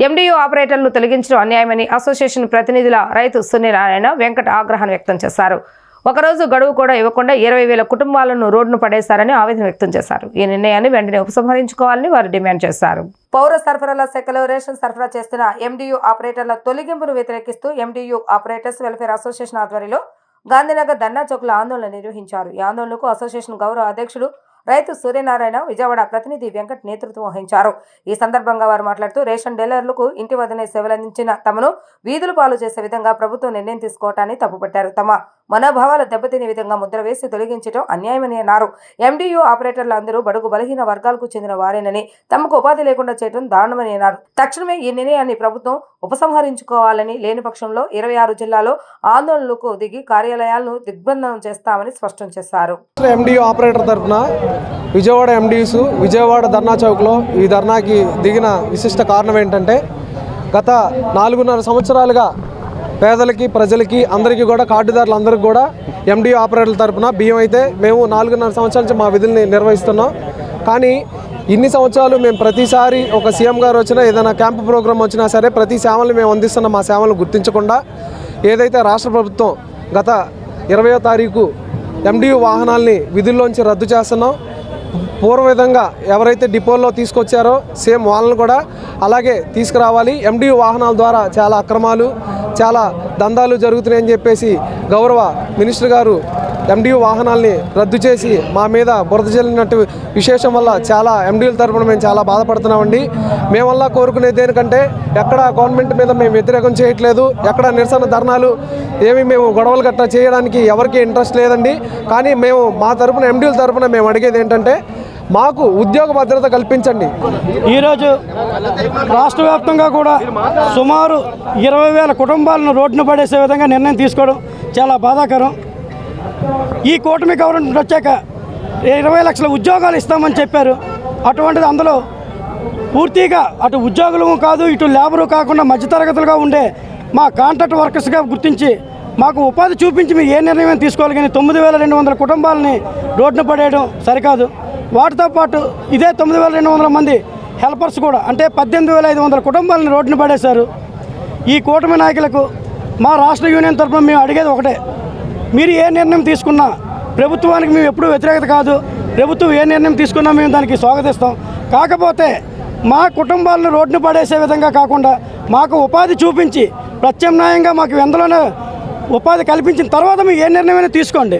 MDU ఆపరేటర్లు తొలగించడం అన్యాయమని association ప్రతినిధుల రైతు సూర్యనారాయణ వెంకట ఆగ్రహాన్ని వ్యక్తం చేశారు. ఒకరోజు గడువు కూడా ఇవ్వకుండా 20,000 కుటుంబాలను రోడ్డును పడేశారని ఆవేదన వ్యక్తం చేశారు. ఈ నిర్ణయాన్ని వెంటనే ఉపసంహరించుకోవాలని వారు డిమాండ్ చేశారు. పౌర సరఫరాల శాఖలో రేషన్ సరఫరా చేస్తున్న ఎండియు ఆపరేటర్ల తొలగింపును వ్యతిరేకిస్తూ ఎండియు ఆపరేటర్స్ వెల్ఫేర్ అసోసియేషన్ ఆధ్వర్యంలో గాంధీనగర్ ధర్నా చౌక్లో ఆందోళన నిర్వహించారు. ఈ ఆందోళనకు అసోసియేషన్ గౌరవ అధ్యక్షుడు రైతు సూర్యనారాయణ, విజయవాడ ప్రతినిధి వెంకట్ నేతృత్వం వహించారు. ఈ సందర్భంగా వారు మాట్లాడుతూ రేషన్ డీలర్లకు ఇంటి వద్దనే సేవలందించిన తమను వీధుల పాలు చేసే విధంగా ప్రభుత్వం నిర్ణయం తీసుకోవటాన్ని తప్పుపట్టారు. తమ మనోభావాలు దెబ్బతినే విధంగా ముద్ర వేసి తొలగించడం అన్యాయమని అన్నారు. ఎండియు ఆపరేటర్లు అందరూ బడుగు బలహీన వర్గాలకు చెందిన వారేనని, తమకు ఉపాధి లేకుండా చేయడం దారుణమని అన్నారు. తక్షణమే ఈ నిర్ణయాన్ని ప్రభుత్వం ఉపసంహరించుకోవాలని, లేని పక్షంలో 26 జిల్లాలో ఆందోళనలకు దిగి కార్యాలయాలను దిగ్బంధనం చేస్తామని స్పష్టం చేశారు. ఎండియు ఆపరేటర్ తరఫున విజయవాడ ఎండియూస్ విజయవాడ ధర్నా చౌక్లో ఈ ధర్నాకి దిగిన విశిష్ట కారణం ఏంటంటే, గత 4.5 సంవత్సరాలుగా పేదలకి, ప్రజలకి, అందరికీ కూడా, కార్డుదారులందరికీ కూడా ఎండియు ఆపరేటర్ల తరఫున బియ్యం అయితే మేము 4.5 సంవత్సరాల నుంచి మా విధుల్ని నిర్వహిస్తున్నాం. కానీ ఇన్ని సంవత్సరాలు మేము ప్రతిసారి ఒక సీఎం గారు వచ్చినా, ఏదైనా క్యాంపు ప్రోగ్రాం వచ్చినా సరే ప్రతి సేవలు మేము అందిస్తున్నాం. మా సేవలను గుర్తించకుండా ఏదైతే రాష్ట్ర ప్రభుత్వం గత 20వ తారీఖు ఎండియు వాహనాల్ని విధుల్లోంచి రద్దు చేస్తున్నాం, పూర్వ విధంగా ఎవరైతే డిపోల్లో తీసుకొచ్చారో సేమ్ వాళ్ళని కూడా అలాగే తీసుకురావాలి. ఎండియు వాహనాల ద్వారా చాలా అక్రమాలు, చాలా దందాలు జరుగుతున్నాయని చెప్పేసి గౌరవ మినిస్టర్ గారు ఎండియు వాహనాల్ని రద్దు చేసి మా మీద బురద జల్లినట్టు విశేషం వల్ల చాలా ఎండియుల తరఫున మేము చాలా బాధపడుతున్నామండి. మేమల్లా కోరుకునేది దేనికంటే, ఎక్కడ గవర్నమెంట్ మీద మేము వ్యతిరేకం చేయట్లేదు, ఎక్కడ నిరసన ధర్నాలు ఏమి మేము గొడవలు గట్రా చేయడానికి ఎవరికి ఇంట్రెస్ట్ లేదండి. కానీ మేము మా తరఫున ఎండియుల తరఫున మేము అడిగేది ఏంటంటే, మాకు ఉద్యోగ భద్రత కల్పించండి. ఈరోజు రాష్ట్ర వ్యాప్తంగా కూడా సుమారు 20,000 కుటుంబాలను రోడ్డున పడేసే విధంగా నిర్ణయం తీసుకోవడం చాలా బాధాకరం. ఈ కూటమి గవర్నమెంట్ వచ్చాక 20 లక్షల ఉద్యోగాలు ఇస్తామని చెప్పారు. అటువంటిది అందులో పూర్తిగా అటు ఉద్యోగులు కాదు, ఇటు లేబరు కాకుండా మధ్యతరగతులుగా ఉండే మా కాంట్రాక్ట్ వర్కర్స్గా గుర్తించి మాకు ఉపాధి చూపించి మీరు ఏ నిర్ణయం తీసుకోవాలి. కానీ 9,200 కుటుంబాలని రోడ్డున పడేయడం సరికాదు. వాటితో పాటు ఇదే 9,200 మంది హెల్పర్స్ కూడా, అంటే 18,500 కుటుంబాలని రోడ్డున పడేశారు. ఈ కూటమి నాయకులకు మా రాష్ట్ర యూనియన్ తరఫున మేము అడిగేది ఒకటే, మీరు ఏ నిర్ణయం తీసుకున్నా ప్రభుత్వానికి మేము ఎప్పుడూ వ్యతిరేకత కాదు. ప్రభుత్వం ఏ నిర్ణయం తీసుకున్నా మేము దానికి స్వాగతిస్తాం. కాకపోతే మా కుటుంబాలను రోడ్డున పడేసే విధంగా కాకుండా మాకు ఉపాధి చూపించి ప్రత్యామ్నాయంగా మాకు ఎందులోనే ఉపాధి కల్పించిన తర్వాత మీరు ఏ నిర్ణయమైనా తీసుకోండి.